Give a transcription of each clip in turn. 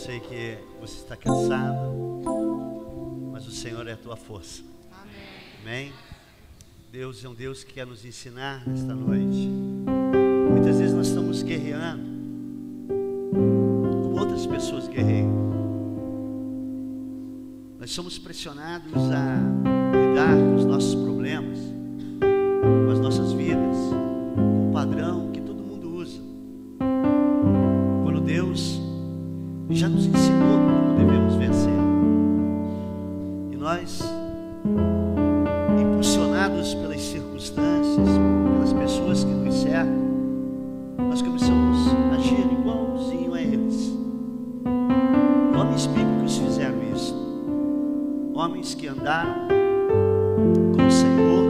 sei que você está cansado, mas o Senhor é a tua força. Amém? Deus é um Deus que quer nos ensinar nesta noite. Muitas vezes nós estamos guerreando como outras pessoas guerreiam. Nós somos pressionados a lidar com os nossos problemas, com as nossas vidas, com o padrão que todo mundo usa. Quando Deus já nos ensinou como devemos vencer. E nós, impulsionados pelas circunstâncias, pelas pessoas que nos cercam, nós começamos a agir igualzinho a eles. Homens bíblicos fizeram isso. Homens que andaram com o Senhor,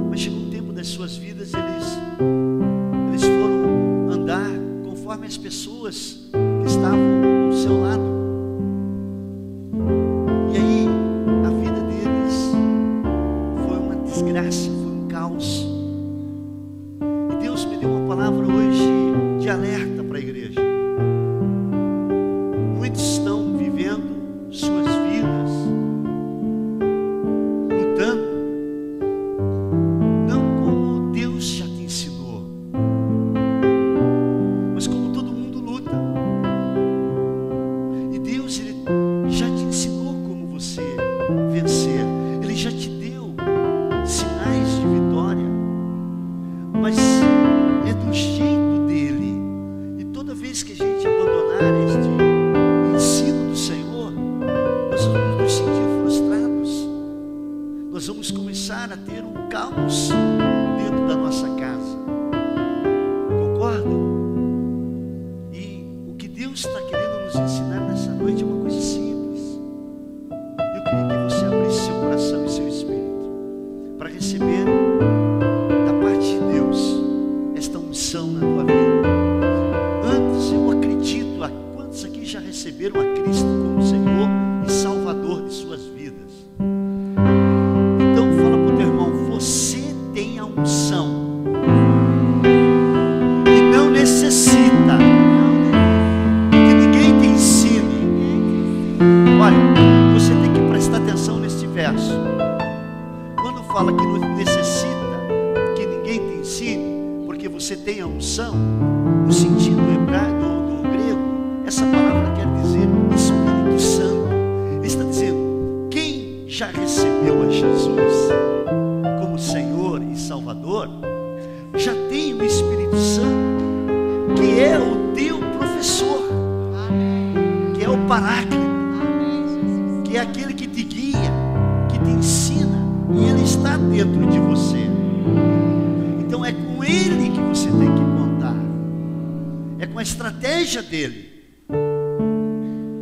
mas chegou um tempo das suas vidas, eles foram andar conforme as pessoas que estavam ao seu lado. E aí a vida deles foi uma desgraça, foi um caos. E Deus me deu uma palavra hoje de alerta para a igreja. Muitos estão vivendo suas vidas lutando, não como Deus já te ensinou, mas como todo mundo luta. E Deus, Ele já te ensinou como você vencer. Ele já te deu sinais de vitória, mas é do jeito dele. E toda vez que a gente abandonar este ensino do Senhor, nós vamos nos sentir frustrados. Nós vamos começar a ter um caos dentro da nossa casa. Concordam? E o que Deus está querendo nos ensinar nessa noite é uma coisa simples. Eu queria que você abrisse seu coração e seu espírito para receber da parte de Deus esta unção na tua vida. Antes, eu acredito, a quantos aqui já receberam a Cristo como Senhor e Salvador de suas vidas? Então fala para o teu irmão: você tem a unção e não necessita que ninguém te ensine. Olha, você tem que prestar atenção neste verso. Quando fala que não necessita que ninguém te ensine, porque você tem a unção, no sentido hebraico do grego, essa palavra quer dizer Espírito Santo. Ele está dizendo: quem já recebeu a Jesus como Senhor e Salvador, já tem o Espírito Santo, que é o teu professor, que é o Paráclito, que é aquele que te guia, que te ensina, e Ele está dentro de você. Então é com Ele que você tem que contar, é com a estratégia dele.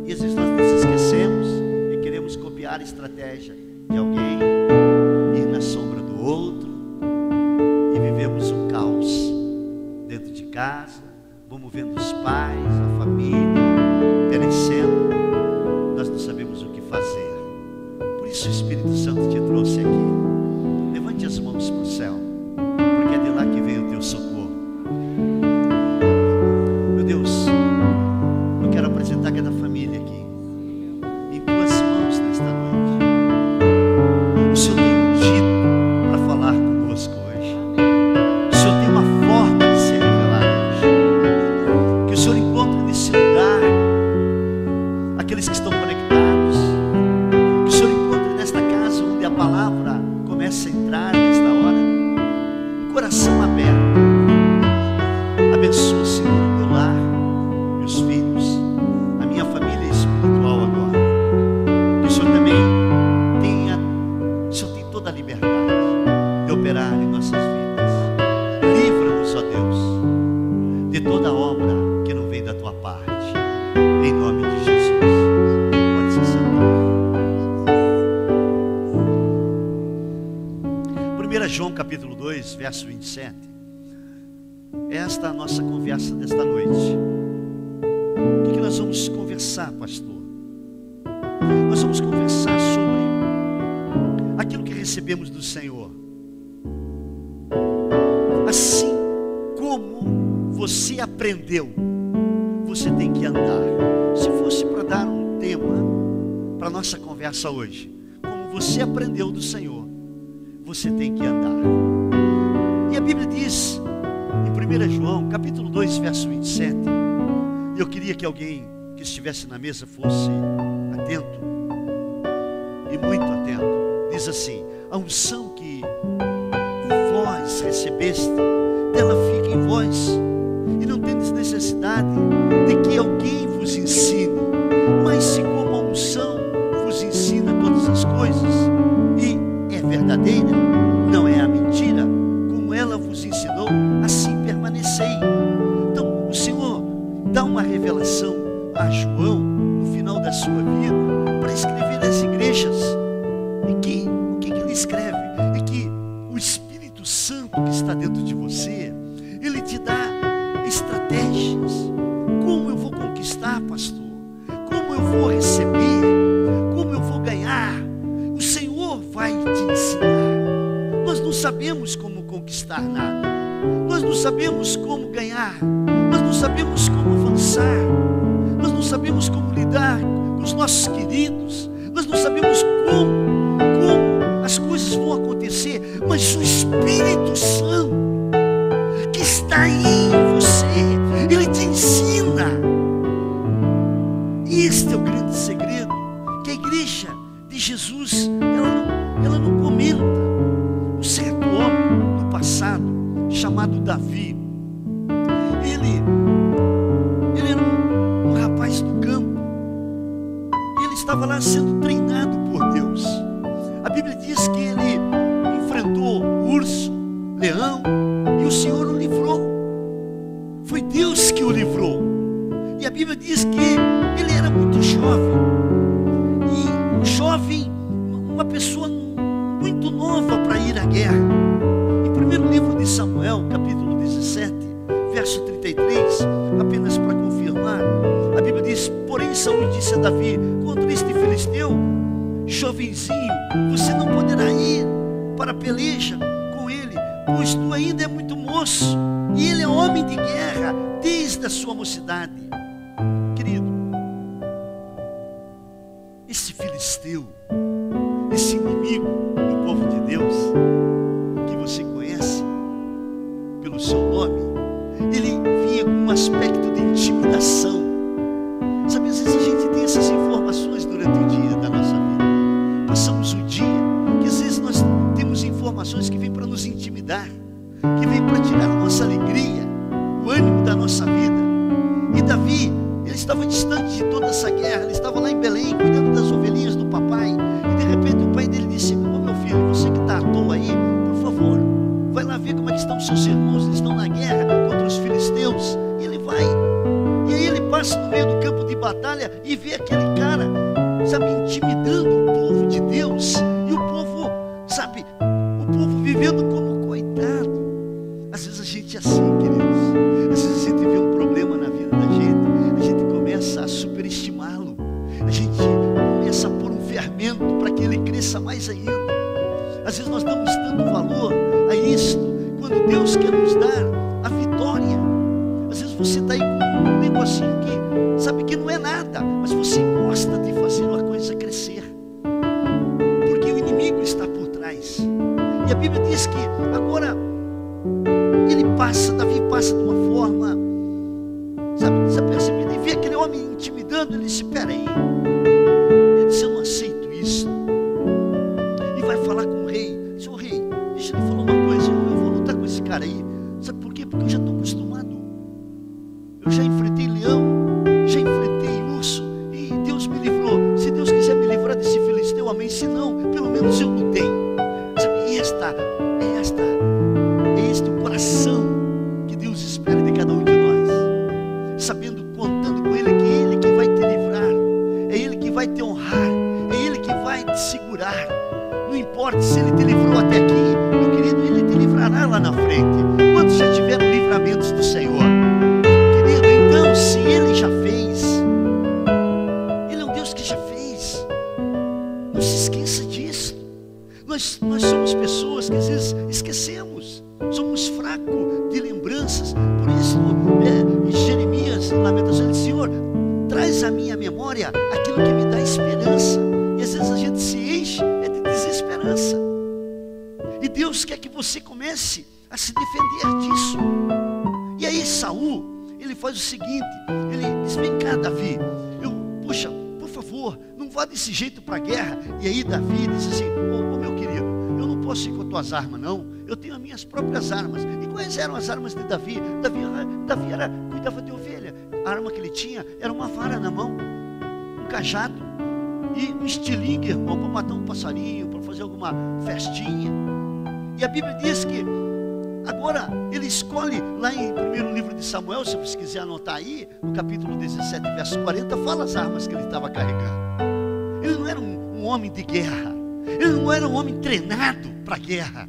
E às vezes nós nos esquecemos e queremos copiar a estratégia de alguém, ir na sombra do outro, e vivemos um caos dentro de casa. Vamos vendo os pais, a família perecendo, nós não sabemos o que fazer. Por isso o Espírito Santo te trouxe aqui. Levante as mãos para o céu, porque é de lá que vem o teu socorro. Meu Deus, eu quero apresentar cada família aqui em tuas mãos nesta noite. O Senhor tem ungido para falar conosco hoje. O Senhor tem uma forma de se revelar hoje. Que o Senhor encontre nesse lugar aqueles que estão conectados. Que o Senhor encontre nesta casa onde a palavra começa a entrar nesta hora, um coração aberto. Abençoa, Senhor, o meu lar, meus filhos, a minha família espiritual agora. Que o Senhor também tenha, o Senhor tem toda a liberdade de operar em nossas vidas. Livra-nos, ó Deus, de toda obra que não vem da tua parte, em nome de Jesus. Pode ser sentado. 1 João capítulo 2, verso 27. Esta é a nossa conversa desta noite. O que nós vamos conversar, pastor? Nós vamos conversar sobre aquilo que recebemos do Senhor. Assim como você aprendeu, você tem que andar. Se fosse para para a nossa conversa hoje. Como você aprendeu do Senhor, você tem que andar. E a Bíblia diz, em 1 João, capítulo 2, verso 27, e eu queria que alguém que estivesse na mesa fosse atento, e muito atento. Diz assim: a unção que vós recebeste, dela fica em vós, e não tendes necessidade de que alguém vos ensine, mas se como a unção vos ensina todas as coisas, e é verdadeira, não é a mentira, como ela vos ensinou, assim permanecei. Então o Senhor dá uma revelação a João no final da sua vida, para escrever às igrejas. E que o que ele escreve é que o Espírito Santo que está dentro de você, ele te dá estratégias. Como eu vou conquistar, pastor? Como eu vou receber? Como eu vou ganhar? O Senhor vai te ensinar. Nós não sabemos como conquistar nada. Nós não sabemos como ganhar. Nós não sabemos como avançar. Nós não sabemos como lidar com os nossos queridos. Nós não sabemos como as coisas vão acontecer. Mas o Espírito Santo que está aí em você, ele te ensina. E este é o grande segredo, que a igreja de Jesus, ela não comenta. Um certo homem do passado, chamado Davi, ele era um rapaz do campo, e ele estava lá sendo treinado por Deus. A Bíblia diz que ele enfrentou urso, leão, e o Senhor o livrou. Foi Deus que o livrou. E a Bíblia diz que ele era muito jovem. E um jovem, uma pessoa muito nova para ir à guerra. Em primeiro livro de Samuel, capítulo 17, verso 33, apenas para confirmar, a Bíblia diz: porém Saul disse a Davi: contra este filisteu, jovenzinho, você não poderá ir para a peleja com ele, pois tu ainda é muito moço, e ele é homem de guerra desde a sua mocidade. Querido, esse filisteu, esse inimigo do povo de Deus, que você conhece pelo seu nome, ele vinha com um aspecto de intimidação. Sabe, às vezes a gente tem essas informações durante o dia da nossa vida. Passamos o dia, que às vezes nós temos informações que vêm para nos intimidar, que vêm para tirar a nossa alegria, o ânimo da nossa vida. E Davi, ele estava distante de toda essa guerra, ele estava lá em Belém, cuidando das ovelhinhas do papai, e de repente o pai dele disse: ô meu filho, você que está à toa aí, por favor, vai lá ver como é que estão os seus irmãos, eles estão na guerra contra os filisteus. E ele vai, e aí ele passa no meio do campo de batalha e vê aquele cara, sabe, intimidando o povo de Deus, e o povo, sabe, o povo vivendo como coitado. Às vezes a gente é assim, queridos. Às vezes a gente vê um problema na vida da gente, a gente começa a superestimá-lo, a gente começa a pôr um fermento para que ele cresça mais ainda. Às vezes nós damos tanto valor a isto, quando Deus quer nos dar a vitória. Às vezes você está aí com um negocinho que, sabe, que não é nada, mas você gosta de fazer uma coisa crescer, porque o inimigo está por trás. E a Bíblia diz que agora Davi passa de uma forma, sabe percebendo, e vê aquele homem intimidando, ele disse: peraí, ele disse: eu não aceito isso. E vai falar com o rei, disse: ô rei, deixa ele falar uma coisa, eu vou lutar com esse cara aí. Sabe por quê? Porque eu já estou acostumado, eu já enfrentei leão, já enfrentei urso, e Deus me livrou. Se Deus quiser me livrar desse filisteu, amém. Se não, pelo menos eu lutei. Sabe, este o coração que Deus espera de cada um de nós, sabendo, contando com Ele, que é Ele que vai te livrar, é Ele que vai te honrar, é Ele que vai te segurar. Não importa se Ele te livrou até aqui, meu querido, Ele te livrará lá na frente. Quantos já tiveram livramentos do Senhor? Querido, então, se Ele já fez, Ele é um Deus que já fez. Não se esqueça disso. Nós somos pessoas que às vezes esquecemos, somos fracos de lembranças. Por isso, Jeremias, em Lamentações, ele diz: Senhor, traz à minha memória aquilo que me dá esperança. às vezes a gente se enche de desesperança. E Deus quer que você comece a se defender disso. E aí Saul, ele faz o seguinte, ele diz: vem cá, Davi, puxa, por favor, não vá desse jeito para a guerra. E aí Davi diz assim: ô meu querido, eu não posso ir com as tuas armas não, eu tenho as minhas próprias armas. E quais eram as armas de Davi? Davi cuidava de ovelha. A arma que ele tinha era uma vara na mão, um cajado e um estilingue, irmão, para matar um passarinho, para fazer alguma festinha. E a Bíblia diz que agora ele escolhe, lá em primeiro livro de Samuel, se você quiser anotar aí, no capítulo 17, verso 40, fala as armas que ele estava carregando. Ele não era um homem de guerra, ele não era um homem treinado para a guerra,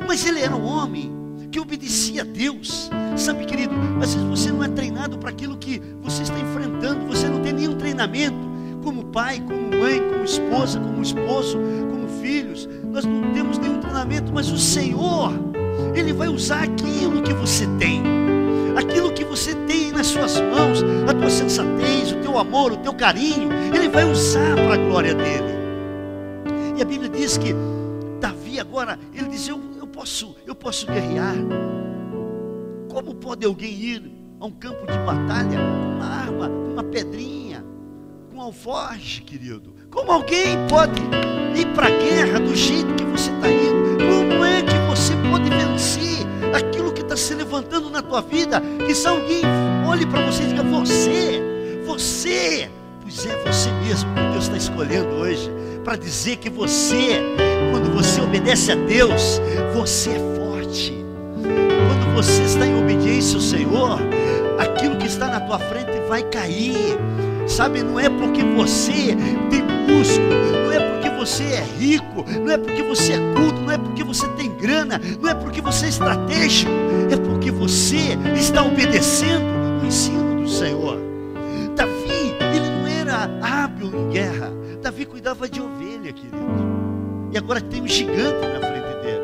mas ele era um homem que obedecia a Deus. Sabe, querido, às vezes você não é treinado para aquilo que você está enfrentando, você não tem nenhum treinamento, como pai, como mãe, como esposa, como esposo, como filhos, nós não temos nenhum treinamento, mas o Senhor, Ele vai usar aquilo que você tem, aquilo que você tem nas suas mãos, a tua sensatez, o teu amor, o teu carinho, Ele vai usar para a glória dEle. E a Bíblia diz que Davi agora, ele diz: eu posso guerrear. Como pode alguém ir a um campo de batalha com uma arma, com uma pedrinha, com um alforje, querido? Como alguém pode ir para a guerra do jeito que você está indo? Como é que você pode vencer aquilo que está se levantando na tua vida? Que se alguém olhe para você e diga: você, pois é você mesmo que Deus está escolhendo hoje, para dizer que você, quando você obedece a Deus, você é forte. Quando você está em obediência ao Senhor, aquilo que está na tua frente vai cair. Sabe, não é porque você tem músculo, não é porque você é rico, não é porque você é culto, não é porque você tem grana, não é porque você é estratégico, é porque você está obedecendo o ensino do Senhor. Davi, ele não era hábil em guerra, Davi cuidava de ovelha, querido. E agora tem um gigante na frente dele.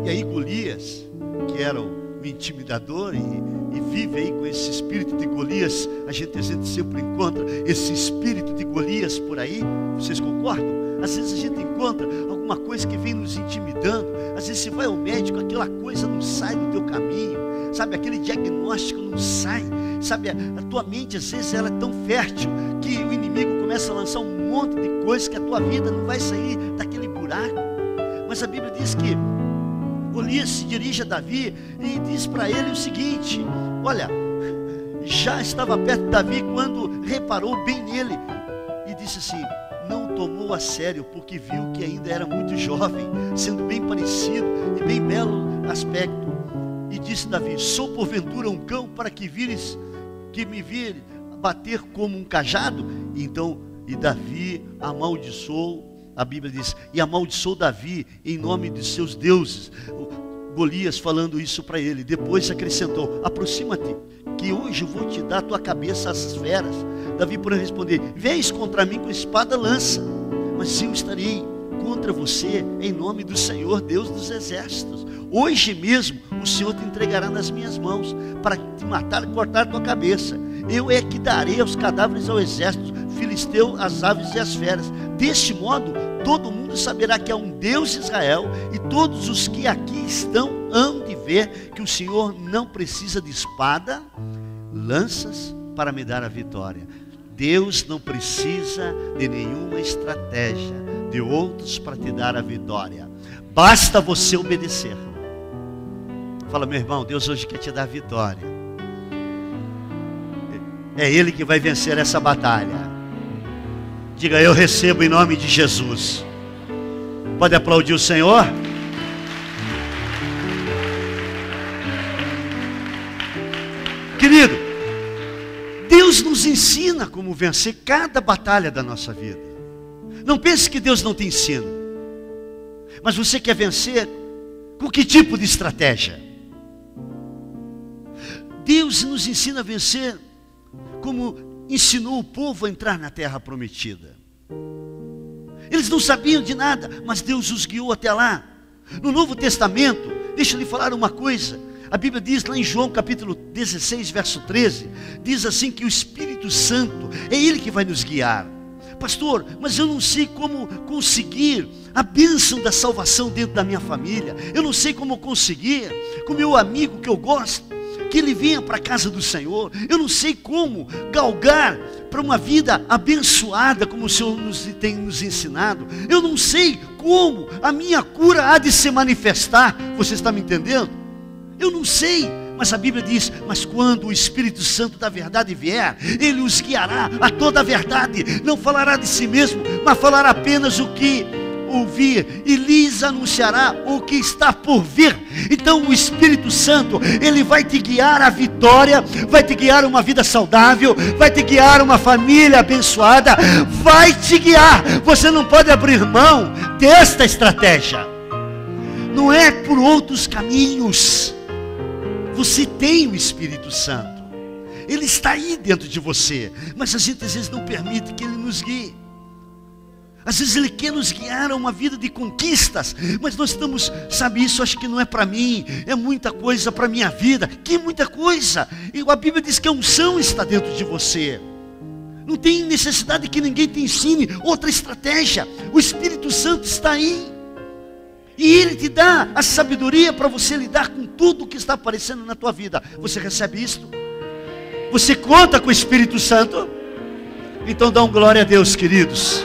E aí Golias, que era o intimidador e vive aí com esse espírito de Golias, a gente sempre encontra esse espírito de Golias por aí, vocês concordam? Às vezes a gente encontra alguma coisa que vem nos intimidando, às vezes você vai ao médico, aquela coisa não sai do teu caminho, sabe, aquele diagnóstico não sai, sabe, a tua mente às vezes ela é tão fértil, que o inimigo começa a lançar um monte de coisas, que a tua vida não vai sair daquele buraco. Mas a Bíblia diz que Golias se dirige a Davi e diz para ele o seguinte: olha, já estava perto de Davi quando reparou bem nele e disse assim: não tomou a sério, porque viu que ainda era muito jovem, sendo bem parecido e bem belo aspecto. E disse Davi: sou porventura um cão para que me vire bater como um cajado? E Davi amaldiçoou. A Bíblia diz: e amaldiçoou Davi em nome de seus deuses. Golias falando isso para ele. Depois acrescentou: aproxima-te, que hoje eu vou te dar a tua cabeça às feras. Davi, porém, responder: vens contra mim com espada e lança, mas eu estarei contra você em nome do Senhor, Deus dos exércitos. Hoje mesmo o Senhor te entregará nas minhas mãos para te matar e cortar a tua cabeça. Eu é que darei os cadáveres ao exército filisteu, as aves e as feras. Deste modo, todo mundo saberá que há um Deus em Israel, e todos os que aqui estão hão de ver que o Senhor não precisa de espada, lanças para me dar a vitória. Deus não precisa de nenhuma estratégia de outros para te dar a vitória. Basta você obedecer. Fala: meu irmão, Deus hoje quer te dar a vitória. É Ele que vai vencer essa batalha. Diga: eu recebo em nome de Jesus. Pode aplaudir o Senhor? Querido, Deus nos ensina como vencer cada batalha da nossa vida. Não pense que Deus não te ensina. Mas você quer vencer com que tipo de estratégia? Deus nos ensina a vencer como ensinou o povo a entrar na terra prometida. Eles não sabiam de nada, mas Deus os guiou até lá. No Novo Testamento, deixa eu lhe falar uma coisa. A Bíblia diz lá em João capítulo 16, verso 13, diz assim que o Espírito Santo é Ele que vai nos guiar. pastor, mas eu não sei como conseguir a bênção da salvação dentro da minha família. Eu não sei como conseguir com o meu amigo que eu gosto, que ele venha para a casa do Senhor. Eu não sei como galgar para uma vida abençoada, como o Senhor tem nos ensinado. Eu não sei como a minha cura há de se manifestar. Você está me entendendo? Eu não sei, mas a Bíblia diz: mas quando o Espírito Santo da verdade vier, Ele os guiará a toda a verdade. Não falará de si mesmo, mas falará apenas o que ouvir, e lhes anunciará o que está por vir. Então o Espírito Santo, ele vai te guiar à vitória, vai te guiar uma vida saudável, vai te guiar uma família abençoada, vai te guiar. Você não pode abrir mão desta estratégia. Não é por outros caminhos. Você tem o Espírito Santo, ele está aí dentro de você, mas a gente às vezes não permite que ele nos guie. Às vezes ele quer nos guiar a uma vida de conquistas, mas nós estamos, sabe, isso acho que não é para mim, é muita coisa para a minha vida. Que muita coisa? E a Bíblia diz que a unção está dentro de você. Não tem necessidade que ninguém te ensine outra estratégia. O Espírito Santo está aí, e ele te dá a sabedoria para você lidar com tudo que está aparecendo na tua vida. Você recebe isso? Você conta com o Espírito Santo? Então dá um glória a Deus, queridos.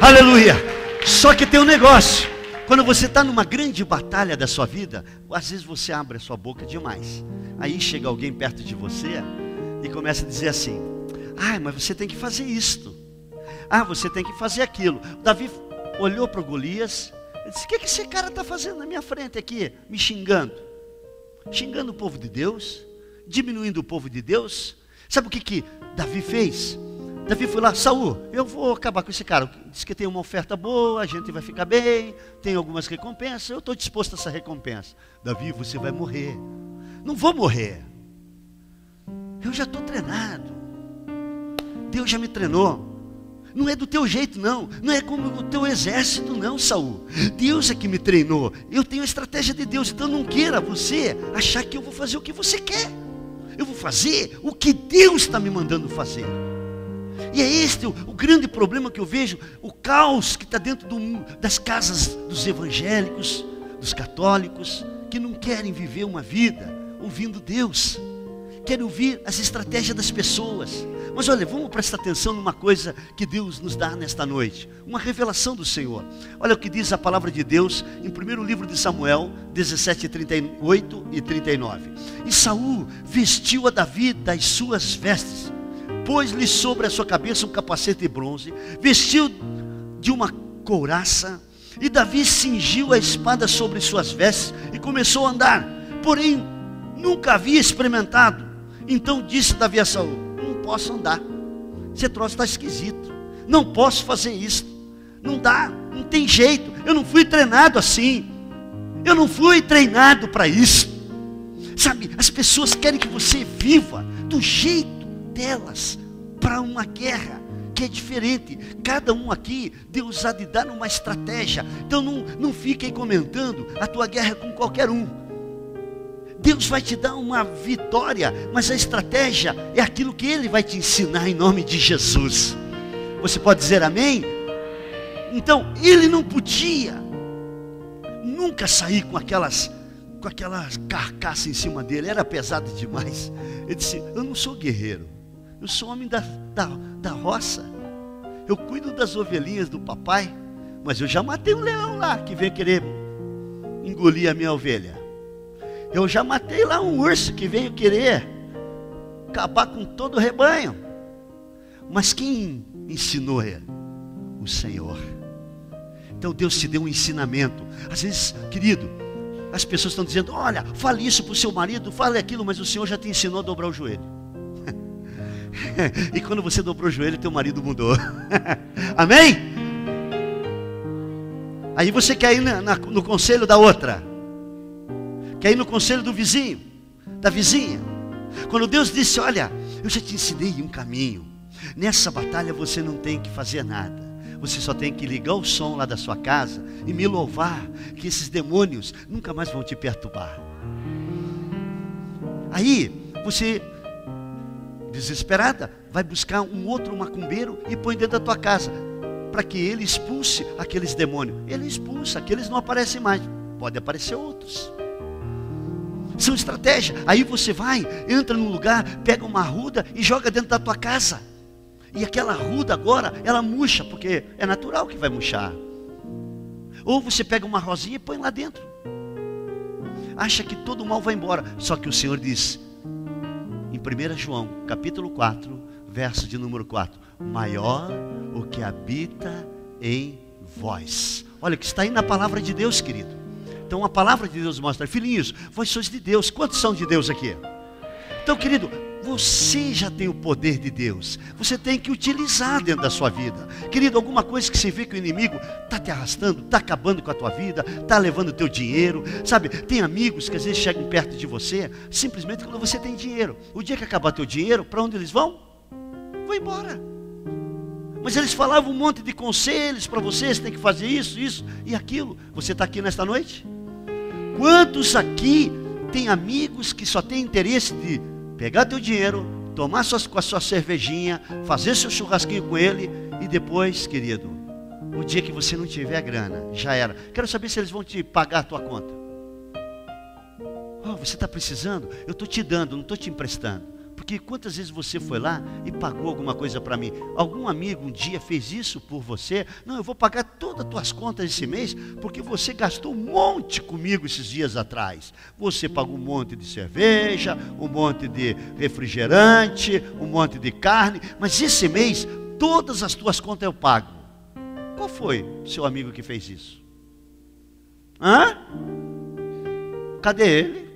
Aleluia. Só que tem um negócio. Quando você está numa grande batalha da sua vida, às vezes você abre a sua boca demais. Aí chega alguém perto de você e começa a dizer assim: ah, mas você tem que fazer isto. Ah, você tem que fazer aquilo. Davi olhou para Golias e disse: o que esse cara está fazendo na minha frente aqui? Me xingando. Xingando o povo de Deus, diminuindo o povo de Deus. Sabe o que Davi fez? Davi foi lá: Saul, eu vou acabar com esse cara. Diz que tem uma oferta boa, a gente vai ficar bem, tem algumas recompensas, eu estou disposto a essa recompensa. Davi, você vai morrer. Não vou morrer. Eu já estou treinado. Deus já me treinou. Não é do teu jeito não. Não é como o teu exército não, Saul. Deus é que me treinou. Eu tenho a estratégia de Deus. Então não queira você achar que eu vou fazer o que você quer. Eu vou fazer o que Deus está me mandando fazer. E é este o grande problema que eu vejo. O caos que está dentro das casas dos evangélicos, dos católicos, que não querem viver uma vida ouvindo Deus. Querem ouvir as estratégias das pessoas. Mas olha, vamos prestar atenção numa coisa que Deus nos dá nesta noite. Uma revelação do Senhor. Olha o que diz a palavra de Deus em 1º livro de Samuel 17, 38 e 39. E Saul vestiu a Davi das suas vestes, pôs-lhe sobre a sua cabeça um capacete de bronze, vestiu de uma couraça, e Davi cingiu a espada sobre suas vestes e começou a andar. Porém, nunca havia experimentado. Então disse Davi a Saul: não posso andar, esse troço está esquisito, não posso fazer isso, não dá, não tem jeito, eu não fui treinado assim, eu não fui treinado para isso. Sabe, as pessoas querem que você viva do jeito delas, para uma guerra que é diferente. Cada um aqui, Deus há de dar uma estratégia. Então não fiquem comentando a tua guerra com qualquer um. Deus vai te dar uma vitória, mas a estratégia é aquilo que Ele vai te ensinar em nome de Jesus. Você pode dizer amém? Então, ele não podia nunca sair com aquelas carcaças em cima dele, era pesado demais. Ele disse: eu não sou guerreiro, eu sou homem da roça, eu cuido das ovelhinhas do papai, mas eu já matei um leão lá que veio querer engolir a minha ovelha. Eu já matei lá um urso que veio querer acabar com todo o rebanho. Mas quem ensinou ele? O Senhor. Então Deus te deu um ensinamento. Às vezes, querido, as pessoas estão dizendo: olha, fale isso para o seu marido, fale aquilo, mas o Senhor já te ensinou a dobrar o joelho. E quando você dobrou o joelho, teu marido mudou. Amém? Aí você quer ir no conselho da outra, quer ir no conselho do vizinho, da vizinha. Quando Deus disse: olha, eu já te ensinei um caminho, nessa batalha você não tem que fazer nada, você só tem que ligar o som lá da sua casa e me louvar, que esses demônios nunca mais vão te perturbar. Aí você, desesperada, vai buscar um outro macumbeiro e põe dentro da tua casa, para que ele expulse aqueles demônios. Ele expulsa, aqueles não aparecem mais, pode aparecer outros. São estratégias. Aí você vai, entra num lugar, pega uma arruda e joga dentro da tua casa. E aquela arruda agora, ela murcha, porque é natural que vai murchar. Ou você pega uma rosinha e põe lá dentro. Acha que todo o mal vai embora. Só que o Senhor diz, em 1 João, capítulo 4, verso de número 4. Maior o que habita em vós. Olha, que está aí na palavra de Deus, querido. Então a palavra de Deus mostra, filhinhos, vós sois de Deus. Quantos são de Deus aqui? Então, querido, você já tem o poder de Deus. Você tem que utilizar dentro da sua vida. Querido, alguma coisa que você vê que o inimigo está te arrastando, está acabando com a tua vida, está levando o teu dinheiro. Sabe, tem amigos que às vezes chegam perto de você, simplesmente quando você tem dinheiro. O dia que acabar teu dinheiro, para onde eles vão? Vão embora. Mas eles falavam um monte de conselhos para você, você tem que fazer isso, isso e aquilo. Você está aqui nesta noite? Quantos aqui tem amigos que só têm interesse de pegar teu dinheiro, tomar com a sua cervejinha, fazer seu churrasquinho com ele e depois, querido, o dia que você não tiver grana, já era. Quero saber se eles vão te pagar a tua conta. Oh, você está precisando? Eu estou te dando, não estou te emprestando. Porque quantas vezes você foi lá e pagou alguma coisa para mim? Algum amigo um dia fez isso por você? Não, eu vou pagar todas as tuas contas esse mês, porque você gastou um monte comigo esses dias atrás. Você pagou um monte de cerveja, um monte de refrigerante, um monte de carne, mas esse mês todas as tuas contas eu pago. Qual foi o seu amigo que fez isso? Hã? Cadê ele?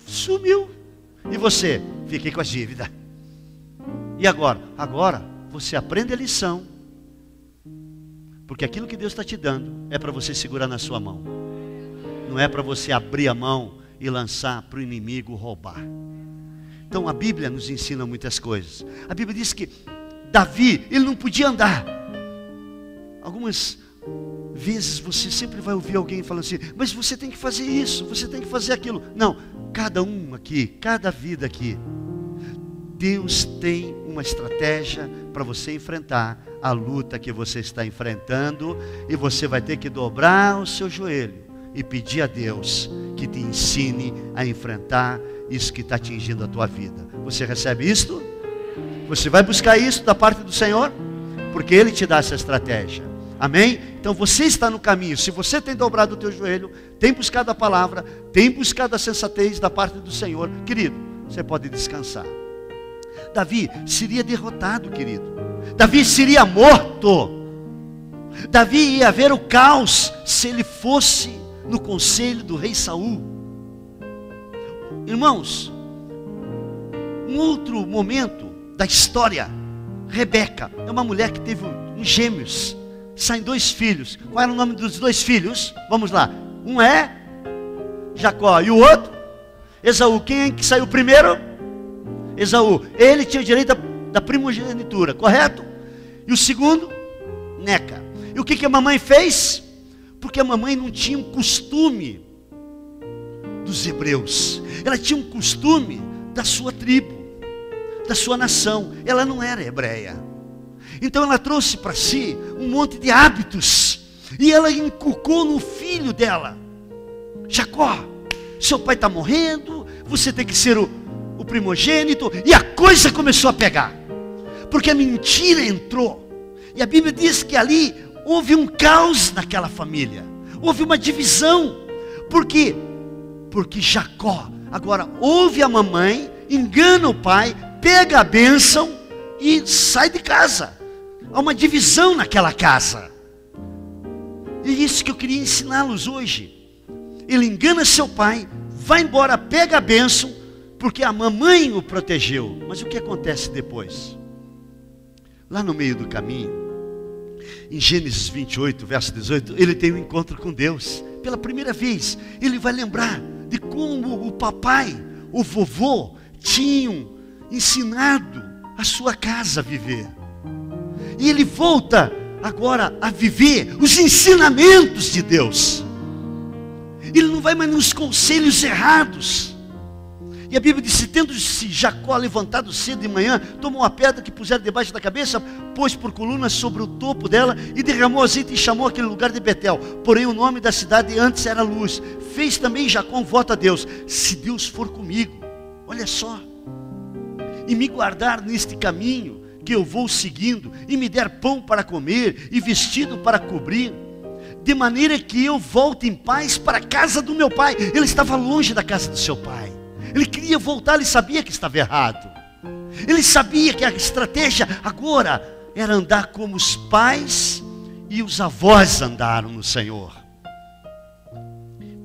Sumiu. E você? Fiquei com as dívidas. E agora? Agora você aprende a lição. Porque aquilo que Deus está te dando é para você segurar na sua mão. Não é para você abrir a mão e lançar para o inimigo roubar. Então a Bíblia nos ensina muitas coisas. A Bíblia diz que Davi, ele não podia andar. Algumas vezes você sempre vai ouvir alguém falando assim, mas você tem que fazer isso, você tem que fazer aquilo. Não, cada um aqui, cada vida aqui, Deus tem uma estratégia para você enfrentar a luta que você está enfrentando, e você vai ter que dobrar o seu joelho e pedir a Deus que te ensine a enfrentar isso que está atingindo a tua vida. Você recebe isto? Você vai buscar isso da parte do Senhor? Porque Ele te dá essa estratégia. Amém? Então você está no caminho. Se você tem dobrado o teu joelho, tem buscado a palavra, tem buscado a sensatez da parte do Senhor, querido, você pode descansar. Davi seria derrotado, querido. Davi seria morto. Davi ia ver o caos se ele fosse no conselho do rei Saul. Irmãos, um outro momento da história, Rebeca é uma mulher que teve uns gêmeos. Saem 2 filhos. Qual era o nome dos 2 filhos? Vamos lá. Um é Jacó e o outro Esaú. Quem é que saiu primeiro? Esaú. Ele tinha o direito da primogenitura, correto? E o segundo? Neca. E o que a mamãe fez? Porque a mamãe não tinha um costume dos hebreus. Ela tinha um costume da sua tribo, da sua nação. Ela não era hebreia. Então ela trouxe para si um monte de hábitos, e ela inculcou no filho dela: Jacó, seu pai está morrendo, você tem que ser o primogênito. E a coisa começou a pegar, porque a mentira entrou. E a Bíblia diz que ali houve um caos naquela família, houve uma divisão. Por quê? Porque Jacó agora ouve a mamãe, engana o pai, pega a bênção e sai de casa. Há uma divisão naquela casa. E é isso que eu queria ensiná-los hoje. Ele engana seu pai, vai embora, pega a bênção, porque a mamãe o protegeu. Mas o que acontece depois? Lá no meio do caminho, em Gênesis 28, verso 18, ele tem um encontro com Deus. Pela primeira vez, ele vai lembrar de como o papai, o vovô, tinham ensinado a sua casa a viver. E ele volta agora a viver os ensinamentos de Deus. Ele não vai mais nos conselhos errados. E a Bíblia diz: tendo-se Jacó levantado cedo de manhã, tomou uma pedra que puseram debaixo da cabeça, pôs por colunas sobre o topo dela, e derramou azeite e chamou aquele lugar de Betel. Porém o nome da cidade antes era Luz. Fez também Jacó um voto a Deus: se Deus for comigo, olha só, e me guardar neste caminho que eu vou seguindo, e me der pão para comer, e vestido para cobrir, de maneira que eu volte em paz para a casa do meu pai. Ele estava longe da casa do seu pai. Ele queria voltar, ele sabia que estava errado. Ele sabia que a estratégia agora era andar como os pais e os avós andaram no Senhor.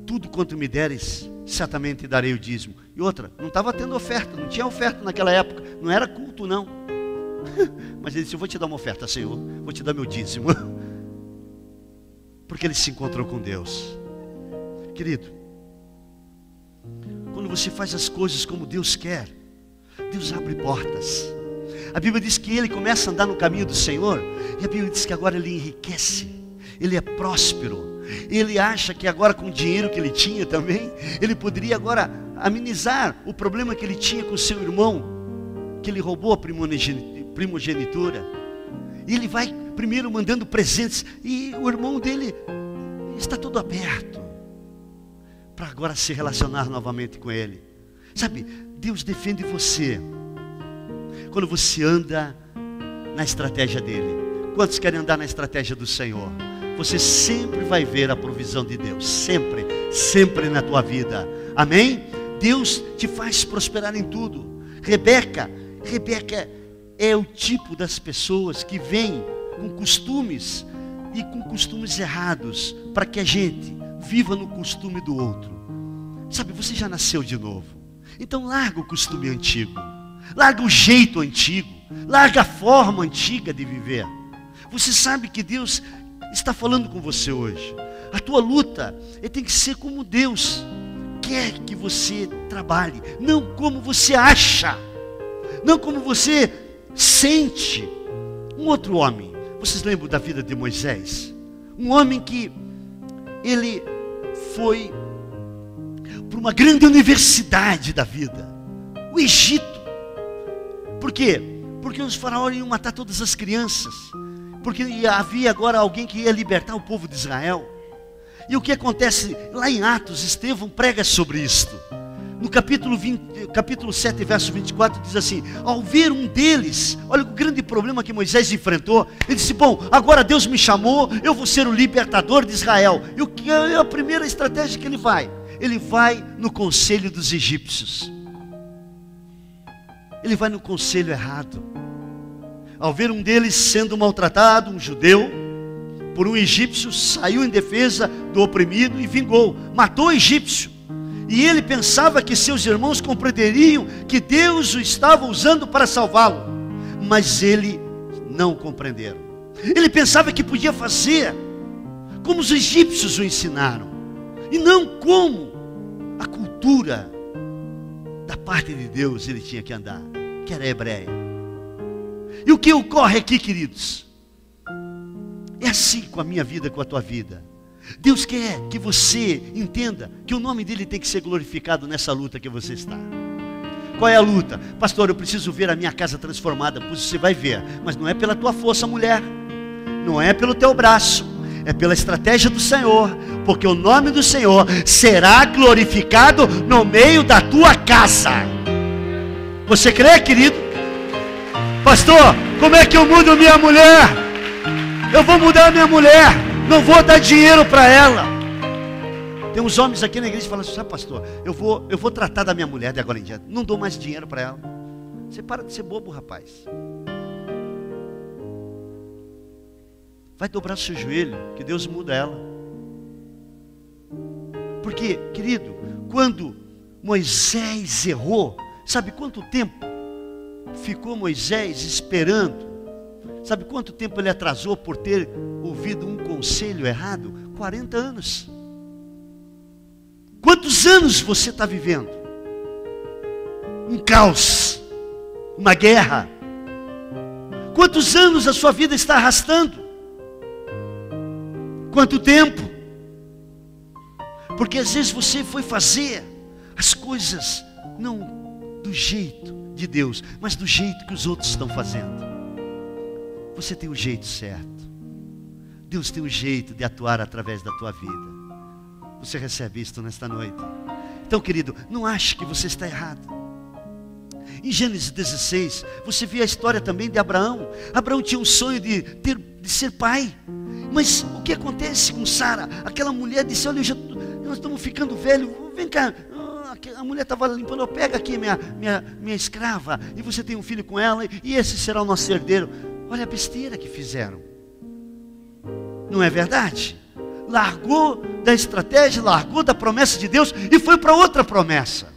Tudo quanto me deres, certamente darei o dízimo. E outra, não estava tendo oferta, não tinha oferta naquela época, não era culto não. Mas ele disse: eu vou te dar uma oferta, Senhor, vou te dar meu dízimo. Porque ele se encontrou com Deus. Querido, quando você faz as coisas como Deus quer, Deus abre portas. A Bíblia diz que ele começa a andar no caminho do Senhor, e a Bíblia diz que agora ele enriquece, ele é próspero. Ele acha que agora, com o dinheiro que ele tinha também, ele poderia agora amenizar o problema que ele tinha com seu irmão, que ele roubou a primogenitura. E ele vai primeiro mandando presentes, e o irmão dele está todo aberto para agora se relacionar novamente com ele. Sabe, Deus defende você quando você anda na estratégia dele. Quantos querem andar na estratégia do Senhor? Você sempre vai ver a provisão de Deus, sempre, sempre na tua vida. Amém? Deus te faz prosperar em tudo. Rebeca é o tipo das pessoas que vêm com costumes, e com costumes errados, para que a gente viva no costume do outro. Sabe, você já nasceu de novo, então larga o costume antigo, larga o jeito antigo, larga a forma antiga de viver. Você sabe que Deus está falando com você hoje. A tua luta tem que ser como Deus quer que você trabalhe, não como você acha, não como você sente. Um outro homem, vocês lembram da vida de Moisés? Um homem que ele foi para uma grande universidade da vida, o Egito. Por quê? Porque os faraós iam matar todas as crianças, porque havia agora alguém que ia libertar o povo de Israel. E o que acontece lá em Atos? Estevão prega sobre isto. No capítulo 7, verso 24, diz assim: ao ver um deles, olha o grande problema que Moisés enfrentou, ele disse: bom, agora Deus me chamou, eu vou ser o libertador de Israel. E o que é a primeira estratégia que ele vai? Ele vai no conselho dos egípcios. Ele vai no conselho errado. Ao ver um deles sendo maltratado, um judeu, por um egípcio, saiu em defesa do oprimido e vingou, matou o egípcio. E ele pensava que seus irmãos compreenderiam que Deus o estava usando para salvá-lo, mas ele não compreenderam. Ele pensava que podia fazer como os egípcios o ensinaram, e não como a cultura da parte de Deus ele tinha que andar, que era hebreia. E o que ocorre aqui, queridos? É assim com a minha vida, com a tua vida. Deus quer que você entenda que o nome dele tem que ser glorificado nessa luta que você está. Qual é a luta? Pastor, eu preciso ver a minha casa transformada. Pois você vai ver, mas não é pela tua força, mulher, não é pelo teu braço, é pela estratégia do Senhor, porque o nome do Senhor será glorificado no meio da tua casa. Você crê, querido? Pastor, como é que eu mudo minha mulher? Eu vou mudar minha mulher, não vou dar dinheiro para ela. Tem uns homens aqui na igreja que falam assim: sabe, pastor, eu vou tratar da minha mulher de agora em diante, não dou mais dinheiro para ela. Você para de ser bobo, rapaz. Vai dobrar seu joelho, que Deus muda ela. Porque, querido, quando Moisés errou, sabe quanto tempo ficou Moisés esperando? Sabe quanto tempo ele atrasou por ter ouvido um conselho errado? 40 anos. Quantos anos você está vivendo? Um caos, uma guerra. Quantos anos a sua vida está arrastando? Quanto tempo? Porque às vezes você foi fazer as coisas não do jeito de Deus, mas do jeito que os outros estão fazendo. Você tem o jeito certo. Deus tem um jeito de atuar através da tua vida. Você recebe isto nesta noite? Então, querido, não ache que você está errado. Em Gênesis 16, você vê a história também de Abraão. Abraão tinha um sonho de ser pai. Mas o que acontece com Sara? Aquela mulher disse: olha, nós estamos ficando velhos, vem cá. A mulher estava limpando, pega aqui minha escrava, e você tem um filho com ela, e esse será o nosso herdeiro. Olha a besteira que fizeram. Não é verdade? Largou da estratégia, largou da promessa de Deus e foi para outra promessa.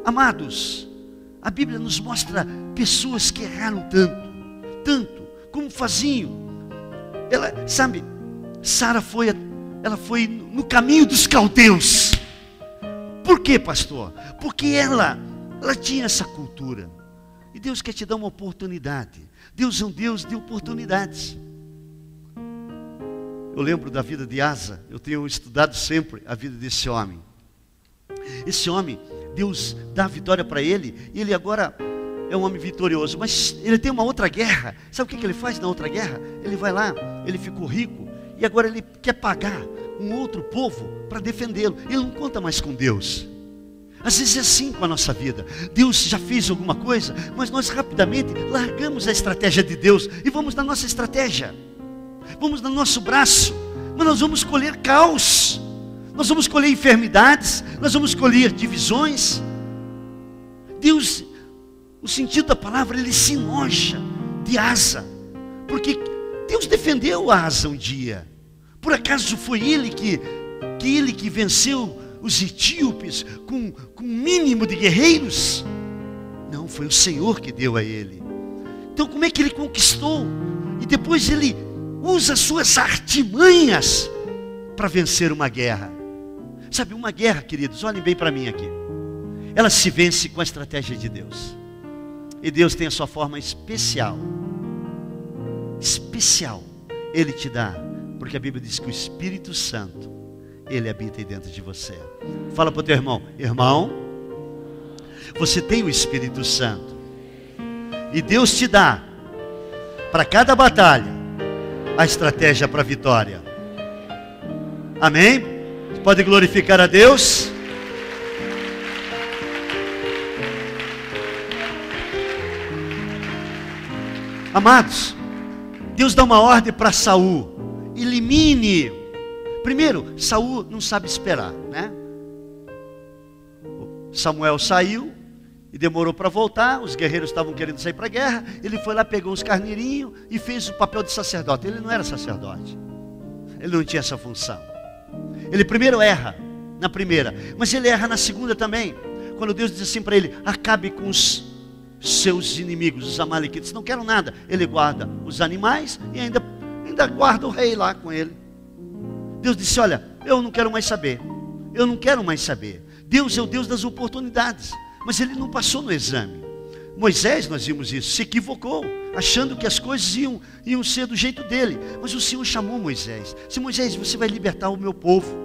Amados, a Bíblia nos mostra pessoas que erraram tanto, como faziam. Ela, sabe, Sara foi no caminho dos caldeus. Por quê, pastor? Porque ela tinha essa cultura. E Deus quer te dar uma oportunidade. Deus é um Deus de oportunidades. Eu lembro da vida de Asa. Eu tenho estudado sempre a vida desse homem. Esse homem, Deus dá a vitória para ele, e ele agora é um homem vitorioso. Mas ele tem uma outra guerra. Sabe o que ele faz na outra guerra? Ele vai lá, ele ficou rico, e agora ele quer pagar um outro povo para defendê-lo. Ele não conta mais com Deus. Às vezes é assim com a nossa vida. Deus já fez alguma coisa, mas nós rapidamente largamos a estratégia de Deus e vamos na nossa estratégia. Vamos no nosso braço, mas nós vamos colher caos. Nós vamos colher enfermidades, nós vamos colher divisões. Deus, o sentido da palavra, ele se enoja de Asa, porque Deus defendeu Asa um dia. Por acaso foi ele que venceu os etíopes com um mínimo de guerreiros? Não, foi o Senhor que deu a ele. Então como é que ele conquistou? E depois ele usa suas artimanhas para vencer uma guerra. Sabe, uma guerra, queridos, olhem bem para mim aqui, ela se vence com a estratégia de Deus. E Deus tem a sua forma especial. Ele te dá, porque a Bíblia diz que o Espírito Santo, ele habita aí dentro de você. Fala para o teu irmão: irmão, você tem o Espírito Santo, e Deus te dá para cada batalha a estratégia para a vitória. Amém? Você pode glorificar a Deus? Amados, Deus dá uma ordem para Saul: elimine. Primeiro, Saul não sabe esperar, né? Samuel saiu e demorou para voltar. Os guerreiros estavam querendo sair para a guerra. Ele foi lá, pegou uns carneirinhos e fez o papel de sacerdote. Ele não era sacerdote, ele não tinha essa função. Ele primeiro erra na primeira, mas ele erra na segunda também. Quando Deus diz assim para ele: acabe com os seus inimigos, os amalequitas. Não quero nada. Ele guarda os animais e ainda guarda o rei lá com ele. Deus disse: olha, eu não quero mais saber. Eu não quero mais saber. Deus é o Deus das oportunidades, mas ele não passou no exame. Moisés, nós vimos isso, se equivocou, achando que as coisas iam ser do jeito dele. Mas o Senhor chamou Moisés: se Moisés, você vai libertar o meu povo.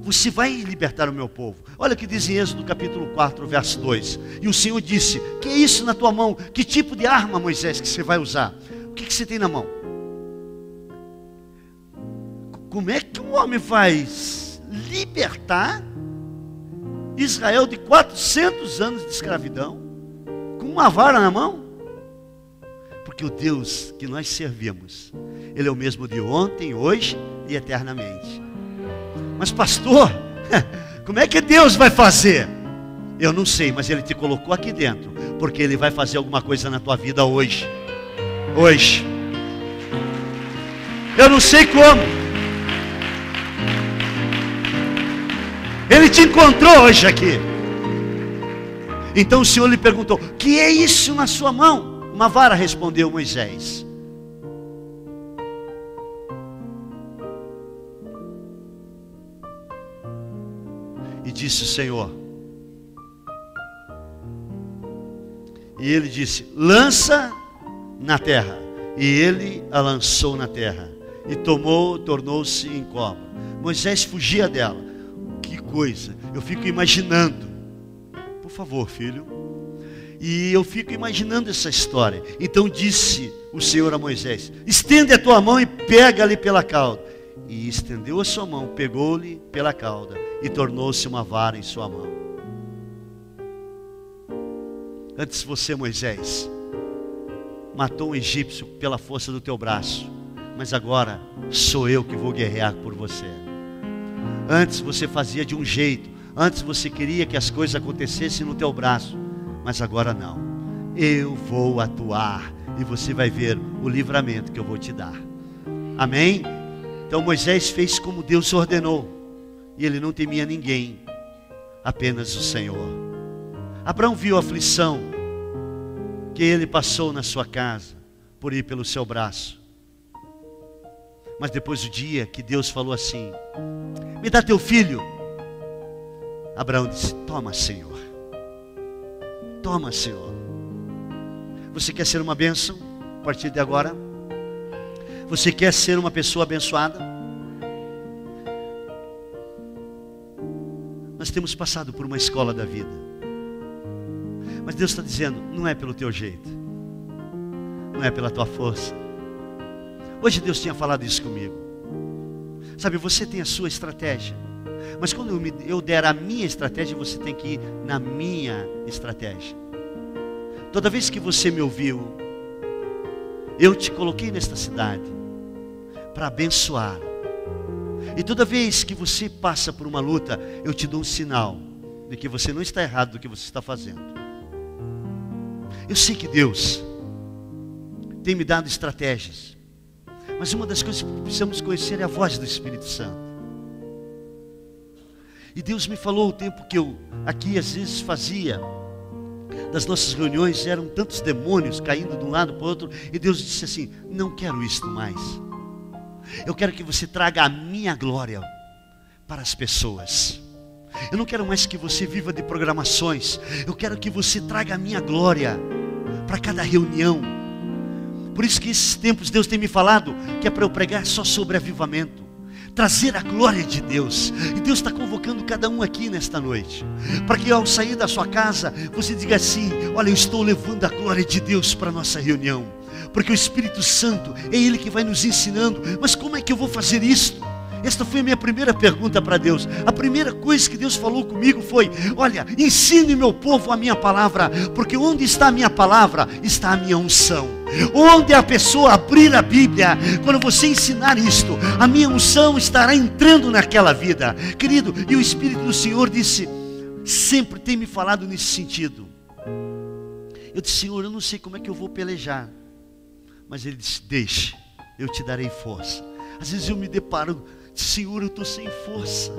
Você vai libertar o meu povo. Olha o que diz em Êxodo capítulo 4, verso 2. E o Senhor disse: que é isso na tua mão? Que tipo de arma, Moisés, que você vai usar? O que você tem na mão? Como é que um homem vai libertar Israel de 400 anos de escravidão com uma vara na mão? Porque o Deus que nós servimos, ele é o mesmo de ontem, hoje e eternamente. Mas pastor, como é que Deus vai fazer? Eu não sei, mas ele te colocou aqui dentro, porque ele vai fazer alguma coisa na tua vida hoje. Eu não sei como. Ele te encontrou hoje aqui. Então o Senhor lhe perguntou: que é isso na sua mão? Uma vara, respondeu Moisés. E disse o Senhor, e ele disse: lança na terra. E ele a lançou na terra, e tornou-se em cobra. Moisés fugia dela. Que coisa, eu fico imaginando por favor, filho. E eu fico imaginando essa história. Então disse o Senhor a Moisés: estende a tua mão e pega-lhe pela cauda. E estendeu a sua mão, pegou-lhe pela cauda e tornou-se uma vara em sua mão. Antes você, Moisés, matou um egípcio pela força do teu braço, mas agora sou eu que vou guerrear por você. Antes você fazia de um jeito, antes você queria que as coisas acontecessem no teu braço, mas agora não. Eu vou atuar e você vai ver o livramento que eu vou te dar. Amém? Então Moisés fez como Deus ordenou, e ele não temia ninguém, apenas o Senhor. Abraão viu a aflição que ele passou na sua casa por ir pelo seu braço. Mas depois do dia que Deus falou assim: me dá teu filho, Abraão disse: toma, Senhor. Toma, Senhor. Você quer ser uma bênção a partir de agora? Você quer ser uma pessoa abençoada? Nós temos passado por uma escola da vida, mas Deus está dizendo: não é pelo teu jeito, não é pela tua força. Hoje Deus tinha falado isso comigo. Sabe, você tem a sua estratégia, mas quando eu der a minha estratégia, você tem que ir na minha estratégia. Toda vez que você me ouviu, eu te coloquei nesta cidade para abençoar. E toda vez que você passa por uma luta, eu te dou um sinal de que você não está errado do que você está fazendo. Eu sei que Deus tem me dado estratégias, mas uma das coisas que precisamos conhecer é a voz do Espírito Santo. E Deus me falou o tempo que eu aqui às vezes fazia das nossas reuniões, eram tantos demônios caindo de um lado para o outro, e Deus disse assim: não quero isto mais. Eu quero que você traga a minha glória para as pessoas. Eu não quero mais que você viva de programações. Eu quero que você traga a minha glória para cada reunião. Por isso que esses tempos Deus tem me falado que é para eu pregar só sobre avivamento, trazer a glória de Deus. E Deus está convocando cada um aqui nesta noite, para que ao sair da sua casa, você diga assim: olha, eu estou levando a glória de Deus para a nossa reunião, porque o Espírito Santo é Ele que vai nos ensinando. Mas como é que eu vou fazer isso? Esta foi a minha primeira pergunta para Deus. A primeira coisa que Deus falou comigo foi: olha, ensine meu povo a minha palavra, porque onde está a minha palavra, está a minha unção. Onde a pessoa abrir a Bíblia, quando você ensinar isto, a minha unção estará entrando naquela vida. Querido, e o Espírito do Senhor disse, sempre tem me falado nesse sentido. Eu disse: Senhor, eu não sei como é que eu vou pelejar. Mas Ele disse: deixe, eu te darei força. Às vezes eu me deparo: Senhor, eu estou sem força.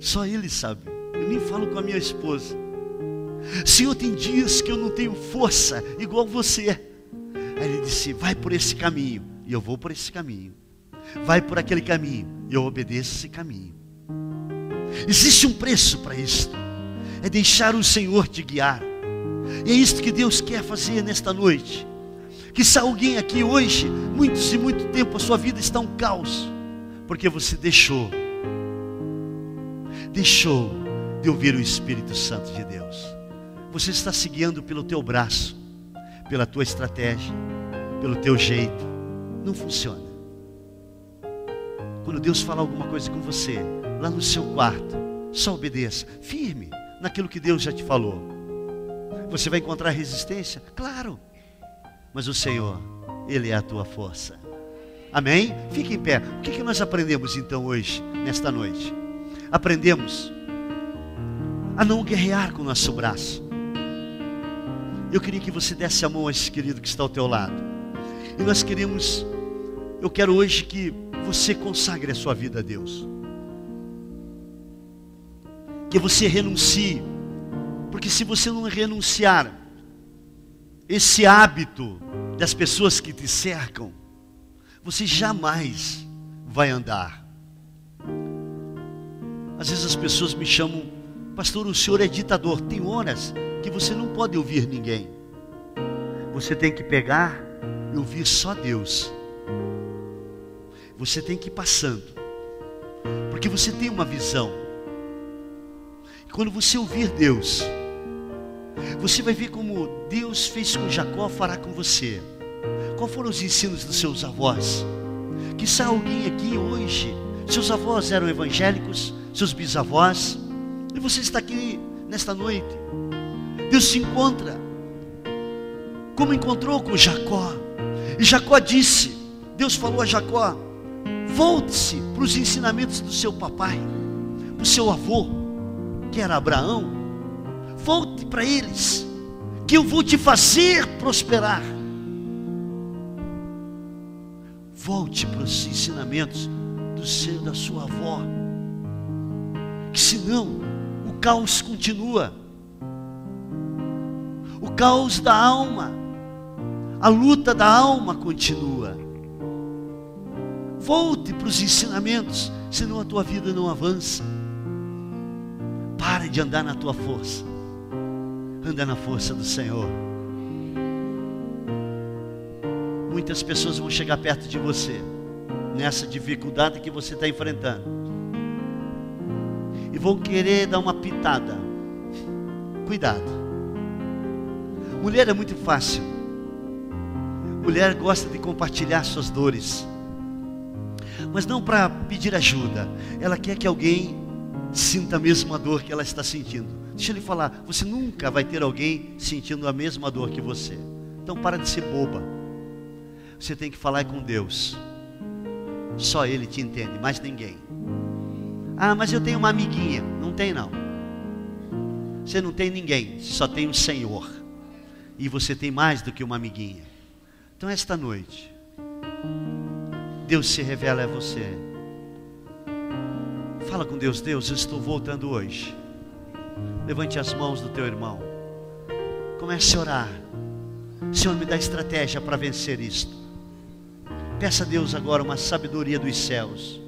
Só Ele sabe. Eu nem falo com a minha esposa. Senhor, tem dias que eu não tenho força, igual você. Aí Ele disse: vai por esse caminho, e eu vou por esse caminho. Vai por aquele caminho, e eu obedeço esse caminho. Existe um preço para isso. É deixar o Senhor te guiar. E é isso que Deus quer fazer nesta noite. Que se alguém aqui hoje, muitos e muito tempo, a sua vida está um caos, porque você deixou de ouvir o Espírito Santo de Deus. Você está se guiando pelo teu braço, pela tua estratégia, pelo teu jeito. Não funciona. Quando Deus falar alguma coisa com você, lá no seu quarto, só obedeça, firme naquilo que Deus já te falou. Você vai encontrar resistência? Claro. Mas o Senhor, Ele é a tua força. Amém? Fique em pé. O que nós aprendemos então hoje, nesta noite? Aprendemos a não guerrear com o nosso braço. Eu queria que você desse a mão a esse querido que está ao teu lado. E eu quero hoje que você consagre a sua vida a Deus. Que você renuncie. Porque se você não renunciar esse hábito das pessoas que te cercam, você jamais vai andar. Às vezes as pessoas me chamam: pastor, o senhor é ditador. Tem horas que você não pode ouvir ninguém. Você tem que pegar e ouvir só Deus. Você tem que ir passando, porque você tem uma visão. Quando você ouvir Deus, você vai ver como Deus fez com Jacó, fará com você. Qual foram os ensinos dos seus avós? Quizá alguém aqui hoje, seus avós eram evangélicos, seus bisavós, e você está aqui nesta noite. Deus se encontra, como encontrou com Jacó. E Jacó disse, Deus falou a Jacó: volte-se para os ensinamentos do seu papai, para o seu avô, que era Abraão. Volte para eles, que eu vou te fazer prosperar. Volte para os ensinamentos da sua avó, que senão o caos continua. O caos da alma, a luta da alma continua. Volte para os ensinamentos, senão a tua vida não avança. Pare de andar na tua força, anda na força do Senhor. Muitas pessoas vão chegar perto de você, nessa dificuldade que você está enfrentando, e vão querer dar uma pitada. Cuidado. Mulher é muito fácil. Mulher gosta de compartilhar suas dores, mas não para pedir ajuda. Ela quer que alguém sinta a mesma dor que ela está sentindo. Deixa eu lhe falar, você nunca vai ter alguém sentindo a mesma dor que você. Então para de ser boba. Você tem que falar com Deus. Só Ele te entende, mais ninguém. Ah, mas eu tenho uma amiguinha. Não tem não. Você não tem ninguém, só tem o Senhor. E você tem mais do que uma amiguinha. Então esta noite, Deus se revela a você. Fala com Deus: Deus, eu estou voltando hoje. Levante as mãos do teu irmão. Comece a orar. Senhor, me dá estratégia para vencer isto. Peça a Deus agora uma sabedoria dos céus.